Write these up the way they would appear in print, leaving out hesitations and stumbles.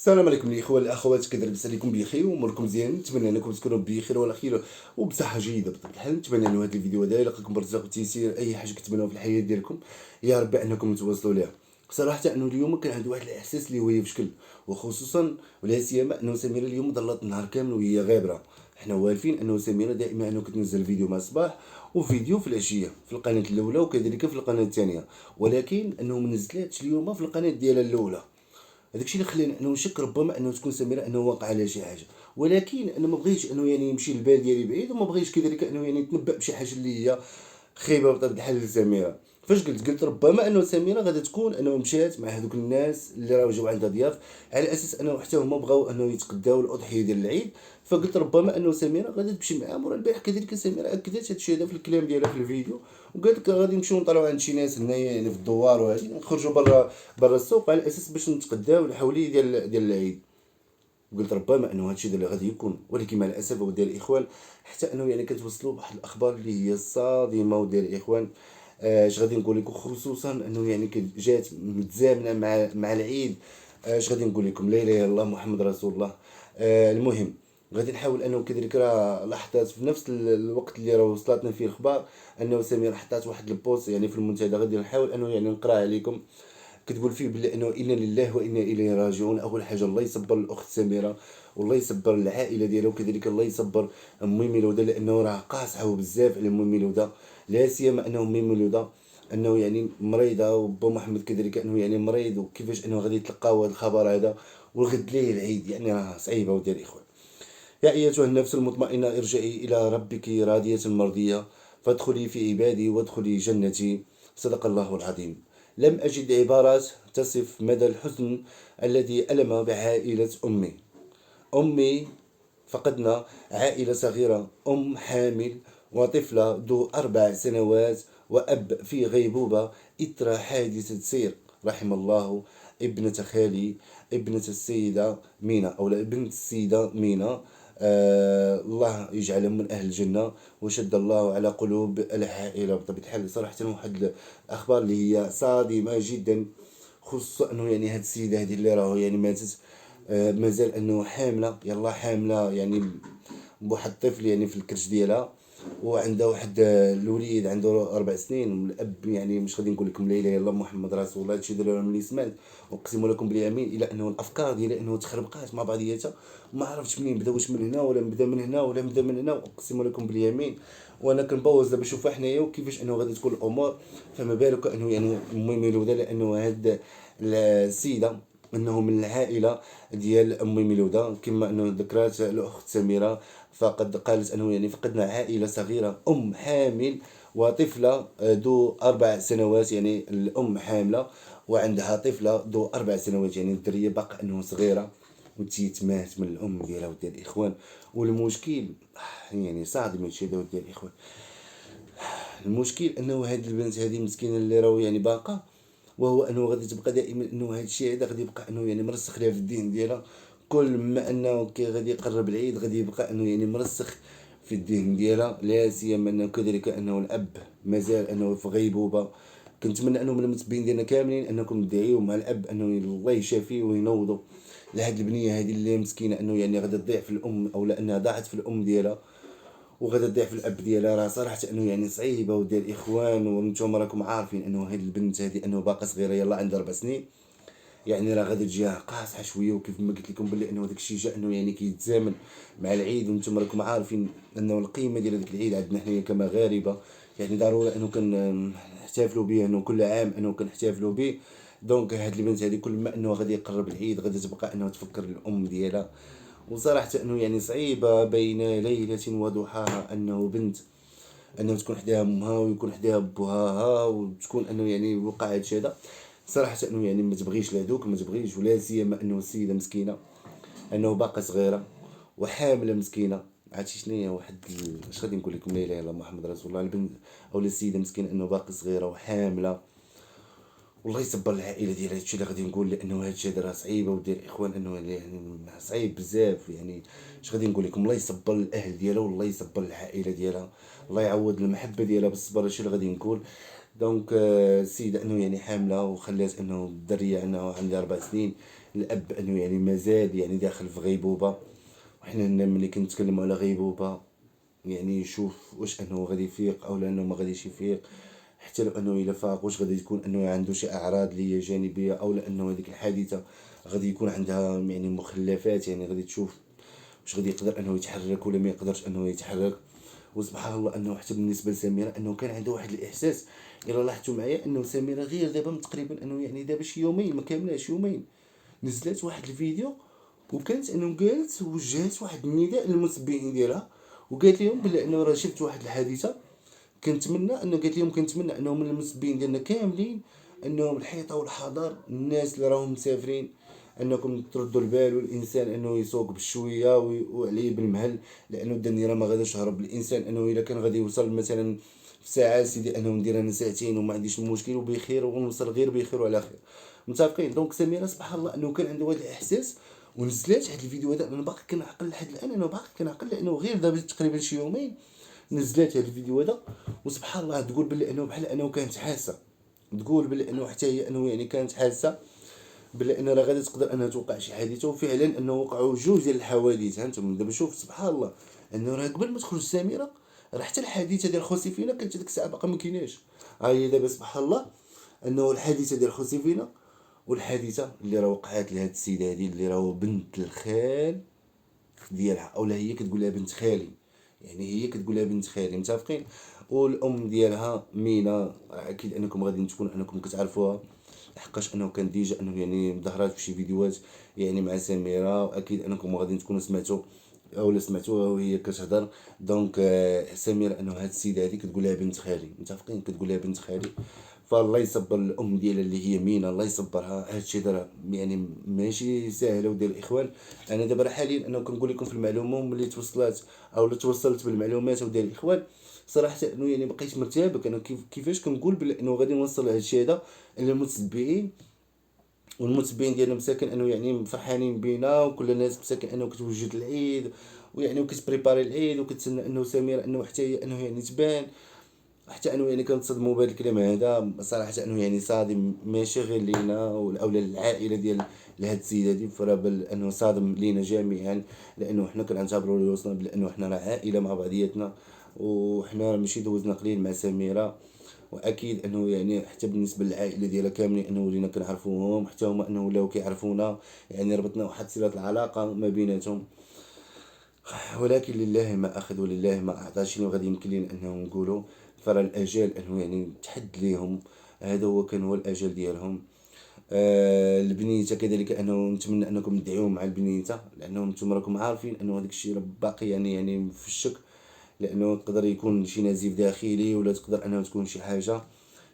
السلام عليكم الاخوه الاخوات، كذا لاباس عليكم بخير واموركم مزيان. نتمنى انكم تكونوا بخير وعلى خير وبصحه جيده بطبيعه الحال. نتمنى ان هذا الفيديو هذا يلقاكم برزق وتيسير اي حاجه كتبناوها في الحياه ديالكم، يا رب انكم توصلوا ليها. صراحه انه اليوم كان عندي واحد الاحساس اللي هو يفشكل، وخصوصا ولا سيما انه سميره اليوم ظلت النهار كامل وهي غابره. حنا والفين انه سميره دائما انه كتنزل فيديو مع الصباح وفيديو في العشيه في القناه الاولى وكذلك في القناه الثانيه، ولكن انه ما نزلتش اليوم في القناه ديالها الاولى. هذاك الشيء اللي خلاني انه نشك ربما انه تكون سميره انه واقع على شي حاجه، ولكن انا ما بغيتش انه يعني يمشي البال ديالي بعيد، وما بغيتش كذلك انه يعني نتنبأ بشي حاجه اللي هي خايبه بطبيعه الحال لسميره. فاش قلت ربما انه سميره غادي تكون انه مشات مع هذوك الناس اللي راهو جاو عندها ضياف، على اساس انه حتى هما بغاو انه يتقداو الاضحيه ديال العيد. فقلت ربما انه سميره غادي تمشي معاهم. ورا البارح كذلك سميره اكدت هذا الشيء هذا في الكلام ديالها في الفيديو، وقالت لك غادي نمشيو نطلعوا عند شي ناس هنايا يعني في الدوار، وهادي نخرجوا برا السوق على اساس باش نتقداو الحولي ديال العيد. قلت ربما انه هادشي اللي غادي يكون، ولكن مع الاسف وديال الاخوان حتى انه يعني كتوصلوا بواحد الاخبار اللي هي صادمه وديال الاخوان. اش غادي نقول لكم، خصوصا انه يعني جات متزامنه مع العيد. اش غادي نقول لكم، لا اله الا الله محمد رسول الله. المهم غادي نحاول انه كذلك راه لاحظت في نفس الوقت اللي راه وصلتنا فيه الاخبار انه سمير حطات واحد البوست يعني في المنتدى، غادي نحاول انه يعني نقراه عليكم. كتقول فيه بلي انه انا لله وانا اليه راجعون. اول حاجه الله يصبر الاخت سميره، والله يصبر العائله ديالها، وكذلك الله يصبر امي ميلوده، لانه راه قاصحه بزاف على امي ميلوده. لا سيما انه امي ميلوده انه يعني مريضه، وبا محمد كذلك انه يعني مريض، وكيفاش انه غادي يتلقاو هذا الخبر هذا والغد ليه العيد، يعني راه صعيبه وديال الاخوان. يا ايتها النفس المطمئنه ارجعي الى ربك راضيه مرضيه فادخلي في عبادي وادخلي جنتي. صدق الله العظيم. لم أجد عبارات تصف مدى الحزن الذي ألم بعائلة أمي. أمي فقدنا عائلة صغيرة، أم حامل وطفلة ذو 4 سنوات، وأب في غيبوبة إثر حادثة سير. رحم الله ابنة خالي، ابنة السيدة مينا، أو لا، ابنة السيدة مينا. الله يجعلهم من أهل الجنة، وشد الله على قلوب العائلة بطبيعة الحال. صراحة واحد الأخبار اللي هي صادمة جدا، خصوصا انه يعني هاد السيده هذه اللي راهو يعني ماتت، مازال انه حامله، يلا حامله يعني بواحد الطفل يعني في الكرش ديالها، وعندها واحد الوليد عنده 4 سنين، والاب يعني مش غادي نقول لكم لا اله الا الله محمد رسول الله. هادشي دابا ملي سمعت اقسم لكم باليمين الى انه الافكار ديالي انه تخربقات مع بعضياتها، ما عرفتش منين بدا، واش من هنا ولا بدا من هنا ولا بدا من هنا، اقسم لكم باليمين. وانا كنبوز دابا نشوفها حنايا وكيفاش انه غادي تكون الامور، فما بالك انه يعني امي ميلوده، لانه هاد السيده انه من العائله ديال امي ميلوده، كما انه ذكرت الاخت سميره. فقد قالت انه يعني فقدنا عائله صغيره، ام حامل وطفله ذو 4 سنوات، يعني الام حامله وعندها طفله ذو 4 سنوات، يعني الدريه باقا انه صغيره، وتيت مات من الام ديالها وديال الاخوان. والمشكل يعني صادم هادشي هذا وديال الاخوان. المشكل انه هاد البنت هذه مسكينه اللي راهو يعني باقا، وهو انه غادي تبقى دائما انه هاد الشيء هذا غادي يبقى انه يعني مرسخ ليها في الدين ديالها. كل ما انه كي غادي يقرب العيد غادي يبقى انه يعني مرسخ في الدين ديالها، لا سيما انه كذلك انه الاب مازال انه في غيبوبه. كنتمنى انه من المتبعين ديالنا كاملين انكم تدعيو مع الاب انه الله يشافيه وينوضوا لهاد البنيه هذه اللي مسكينه، انه يعني غادي تضيع في الام، او لانها ضاعت في الام ديالها وغادا تضيع في الاب ديالها. راه صراحه انه يعني صعيبه وديال الاخوان، وانتم راكم عارفين انه هاد البنت هذه انه باقا صغيره، يلا عندها 4 سنين، يعني راه غادي تجيها قاصحه شويه. وكيف ما قلت لكم بلي انه داك الشيء جا انه يعني كيتزامن مع العيد، وانتم راكم عارفين انه القيمه ديال هذاك العيد عندنا حنايا كمغاربه، يعني ضروري انه كنحتفلوا به، انه كل عام انه كنحتفلوا به. دونك هاد البنت هذه كل ما انه غادي يقرب العيد غادي تبقى انه تفكر الام ديالها. وصراحة انه يعني صعيبة بين ليلة وضحاها انه بنت انه تكون حداها امها ويكون حداها بوها، وتكون انه يعني وقع هادشي هذا. صراحة انه يعني ما تبغيش لهذوك، ما تبغيش، ولا سيما انه السيدة مسكينة انه باقا صغيرة وحاملة مسكينة. عرفتي شنو هي واحد اش غادي نقول لكم، لا اله الا الله محمد رسول الله. البنت او السيدة مسكينة انه باقي صغيرة وحاملة، والله يصبر العائله ديال هادشي اللي غادي نقول، لانه هادشي هذا راه صعيبه ودير الاخوان، انه يعني صعيب بزاف. يعني اش غادي نقول لكم، الله يصبر الاهل ديالها والله يصبر العائله ديالها، الله يعوض المحبه ديالها بالصبر. هادشي اللي غادي نقول. دونك السيده انه يعني حامله وخلات انه الدريه انه عندها 4 سنين، الاب انه يعني مازال يعني داخل في غيبوبه. وحنا هنا ملي كنتكلموا على غيبوبه يعني يشوف واش انه غادي يفيق او لا انه ما غاديش يفيق. حتى لو انه الا فاق واش غادي تكون انه عنده شي اعراض اللي هي جانبيه او لا انه هذيك الحادثه غادي يكون عندها يعني مخلفات. يعني غادي تشوف واش غادي يقدر انه يتحرك ولا ما يقدرش انه يتحرك. وسبحان الله انه حتى بالنسبه لسميره انه كان عنده واحد الاحساس. الا لاحظتوا معايا انه سميره غير دابا من تقريبا انه يعني دابا شي يومين ما كاملاش يومين نزلت واحد الفيديو وكانت انه قالت وجهت واحد النداء للمتبعين ديالها وقالت لهم بلي انه راه شفت واحد الحادثه. كنتمنى انه قالت لهم كنتمنى انه من المتبعين ديالنا كاملين انهم الحيطه والحذر الناس اللي راهم مسافرين انكم تردوا البال والانسان انه يسوق بشويه وعليه بالمهل. لانه الدنيا ما غاديش تهرب الانسان انه الا كان غادي يوصل مثلا في ساعه سيدي انه ندير انا ساعتين وما عنديش مشكل وبخير ونوصل غير بخير وعلى خير. متفقين. دونك سميره سبحان الله انه كان عنده هذا الاحساس ونزلت هذا الفيديو هذا. انا باقي كنعقل لحد الان انا باقي كنعقل لانه غير دابا تقريبا شي يومين نزلت هذا الفيديو هذا. وسبحان الله تقول بلي انه بحال انه كانت حاسه. تقول بلي انه حتى هي انه يعني كانت حاسه بلي انه راه غادي تقدر انها توقع شي حادثه. وفعلا انه وقعوا جوج ديال الحوادث. ها انتم دابا شوف سبحان الله انه راه قبل ما تخرج سميره راه حتى الحادثه ديال خوسيفينا كانت ديك الساعه باقا ما كايناش. ها هي دابا سبحان الله انه الحادثه ديال خوسيفينا والحادثه اللي راه وقعات لهاد السيده هذه اللي راه بنت الخال ديالها اولا هي كتقول لها بنت خالي. يعني هي كتقول لها بنت خالي. متفقين. والام ديالها مينا اكيد انكم غادي تكون انكم كتعرفوها لحقاش انه كان ديجا انه يعني ظهرات في شي فيديوهات يعني مع سميره. واكيد انكم غادي تكونوا سمعتوا اولا سمعتوها وهي كتهضر. دونك سميره انه هاد السيده هادي كتقول لها بنت خالي. متفقين. كتقول لها بنت خالي. فالله يصبر الام ديالها اللي هي مينا الله يصبرها. هادشي دار يعني ماشي ساهله وديال الاخوان. انا دابا حاليا انا كنقول لكم في المعلومه ملي توصلت او توصلت بالمعلومات وديال الاخوان صراحه انه يعني بقيت مرتبك. انا كيفاش كنقول بلي انه غادي نوصل هادشي هذا للمتتبعين. والمتبعين ديالنا مساكن انه يعني فرحانين بينا وكل الناس مساكن انه كتوجد العيد ويعني وكتبريباري العيد وكتسنى انه سمير انه حتى هي انه يعني تبان. حتى انه يعني كنتصدموا بهذا الكلام هذا صراحه انه يعني صادم ماشي غير لينا اولا العائله ديال لهاد السيده هادي فراه بل انه صادم لينا جميعا. لانه حنا كنعتبروا اللي وصلنا بانه حنا راه عائله مع بعضياتنا وحنا ماشي دوزنا قليل مع سميره. واكيد انه يعني حتى بالنسبه للعائله ديالها كاملين انه ولينا كنعرفوهم حتى هما انه ولاو كيعرفونا. يعني ربطنا واحد صله العلاقه ما بيناتهم. ولكن لله ما اخذ ولله ما اعطى. شنو غادي يمكن لنا انه نقولوا فرا الاجال انه يعني تحد ليهم. هذا هو كان هو الاجل ديالهم. البنيته كذلك انه نتمنى انكم تدعيو مع البنيته لانه نتوما راكم عارفين انه هذاك الشيء راه باقي يعني في الشك. لانه يقدر يكون شي نزيف داخلي ولا تقدر انه تكون شي حاجه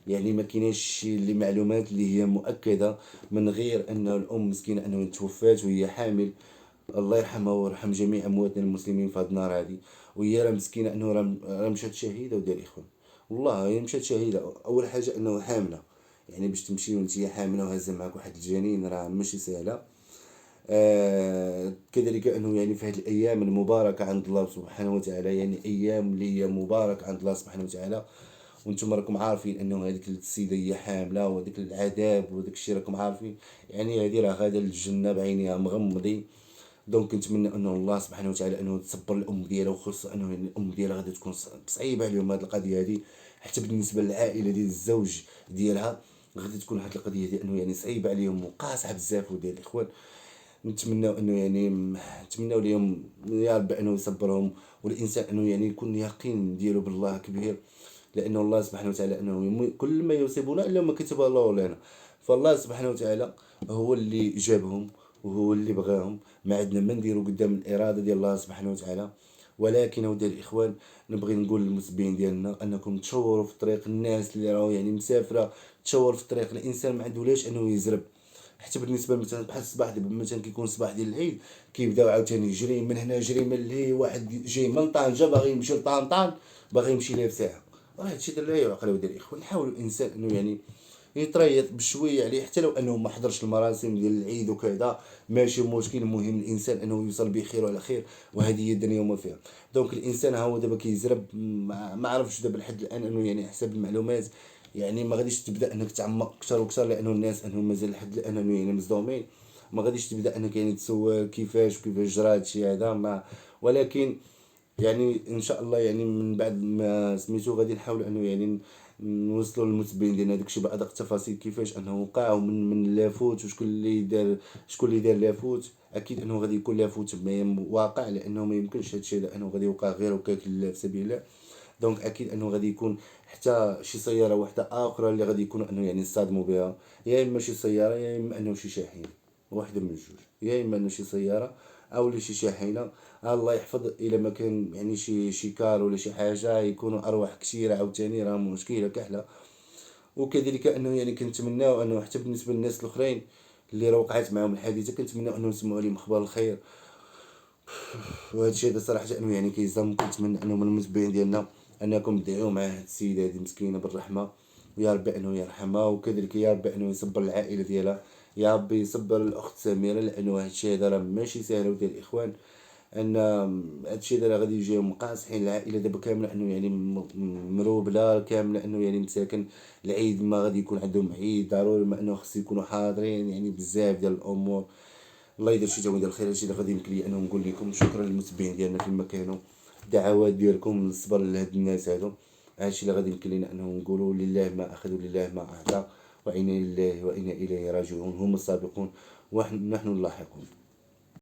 يعني ما كايناش شي اللي معلومات اللي هي مؤكده من غير ان الام مسكينه انه توفات وهي حامل. الله يرحمها ويرحم جميع امواتنا المسلمين في هذه النار هذه. وهي راه مسكينه انه راه مشات شهيده ودار الاخوان. والله هي مشات شهيده. اول حاجه انه حامله. يعني باش تمشي وانت حامله وهازه معك واحد الجنين راه ماشي سهله. كذلك انه يعني في هذه الايام المباركه عند الله سبحانه وتعالى يعني ايام اللي هي مباركه عند الله سبحانه وتعالى. وانتم راكم عارفين انه هذيك السيده هي حامله وهذيك العذاب وهذاك الشيء راكم عارفين. يعني هذه راه غادا للجنه بعينها مغمضين. دونك كنتمنى انه الله سبحانه وتعالى انه تصبر الام ديالها وخصوصا انه يعني الام ديالها غادي تكون صعيبه عليهم هذه القضيه هذه. حتى بالنسبه للعائله ديال الزوج ديالها غادي تكون هذه القضيه دي انه يعني صعيبه عليهم وقاصحه بزاف وديال الاخوان. نتمناو انه يعني نتمناو ليهم يا رب انه يصبرهم. والانسان انه يعني يكون يقين ديالو بالله كبير. لانه الله سبحانه وتعالى انه كل ما يصيبنا الا ما كتب الله لنا. فالله سبحانه وتعالى هو اللي جابهم وهو اللي بغاهم. ما عندنا ما نديرو قدام الاراده ديال الله سبحانه وتعالى. ولكن اودي الاخوان نبغي نقول للمتبعين ديالنا انكم تشوروا في طريق الناس اللي راهو يعني مسافره. تشور في طريق الانسان ما عندولاش انه يزرب. حتى بالنسبه مثلا بحال الصباح دابا مثلا كيكون الصباح ديال العيد كيبداو عاوتاني يجري من هنا جري من لهي واحد جاي من طنجه باغي يمشي لطنطان باغي يمشي ليه في ساعه. راه هادشي لا يعقل ودير الاخوان. نحاول الانسان انه يعني يتريط بشويه عليه حتى لو انه ما حضرش المراسم ديال العيد وكذا ماشي مشكل. المهم الانسان انه يوصل بخير وعلى خير وهذه هي الدنيا وما فيها. دونك الانسان ها هو دابا كيزرب ما عرفش دابا لحد الان انه يعني حسب المعلومات يعني ما غاديش تبدا انك تعمق اكثر واكثر لانه الناس انهم مازال لحد الان انه يعني مصدومين. ما غاديش تبدا انك يعني تسول كيفاش جرى هادشي هذا ما. ولكن يعني ان شاء الله يعني من بعد ما سميتو غادي نحاول انه يعني نوصلوا للمتبعين ديالنا داكشي بادق التفاصيل كيفاش انه وقع ومن لافوت وشكون اللي دار، شكون اللي دار لافوت. اكيد انه غادي يكون لافوت واقع، لانه ما يمكنش هادشي هذا انه غادي يوقع غير هكاك في سبيل الله. دونك اكيد انه غادي يكون حتى شي سياره واحده اخرى اللي غادي يكونوا انه يعني يصطدموا بها، يا اما شي سياره يا اما انه شي شاحن، واحده من الجوج، يا اما انه شي سياره او شي شاحنه. الله يحفظ الا ما كان يعني شي كار ولا شي حاجه يكونوا ارواح كثيره عاوتاني راه مشكله كحله. وكذلك انه يعني كنتمناو انه حتى بالنسبه للناس الاخرين اللي راه وقعت معاهم الحادثه كنتمناو انه نسمعوا عليهم اخبار الخير. وهذا الشيء هذا صراحه انه يعني كيصدم. كنتمنى انه من المتبعين ديالنا انكم تدعيو مع هاد السيده هذه مسكينه بالرحمه، ويا ربي انه يرحمها، وكذلك يا ربي انه يصبر العائله ديالها، يا ربي يصبر الاخت سميره، لانه هاد الشيء هذا راه ماشي سهل وديال الاخوان. ان هاد الشيء هذا راه غادي يجيهم مقاصحين العائله دابا كامله انه يعني مروبله كامله، انه يعني مساكن العيد ما غادي يكون عندهم عيد ضروري ما انه خص يكونوا حاضرين، يعني بزاف ديال الامور. الله يدير شي جو يدير الخير. هادشي اللي غادي يمكن لي انه نقول لكم. شكرا للمتبعين ديالنا فيما كانوا، الدعوات ديالكم، الصبر لهاد الناس هادو. هادشي اللي غادي يمكن لينا انه نقولوا لله ما اخذ ولله ما اعطى، وانا لله وانا اليه راجعون، هم السابقون ونحن اللاحقون.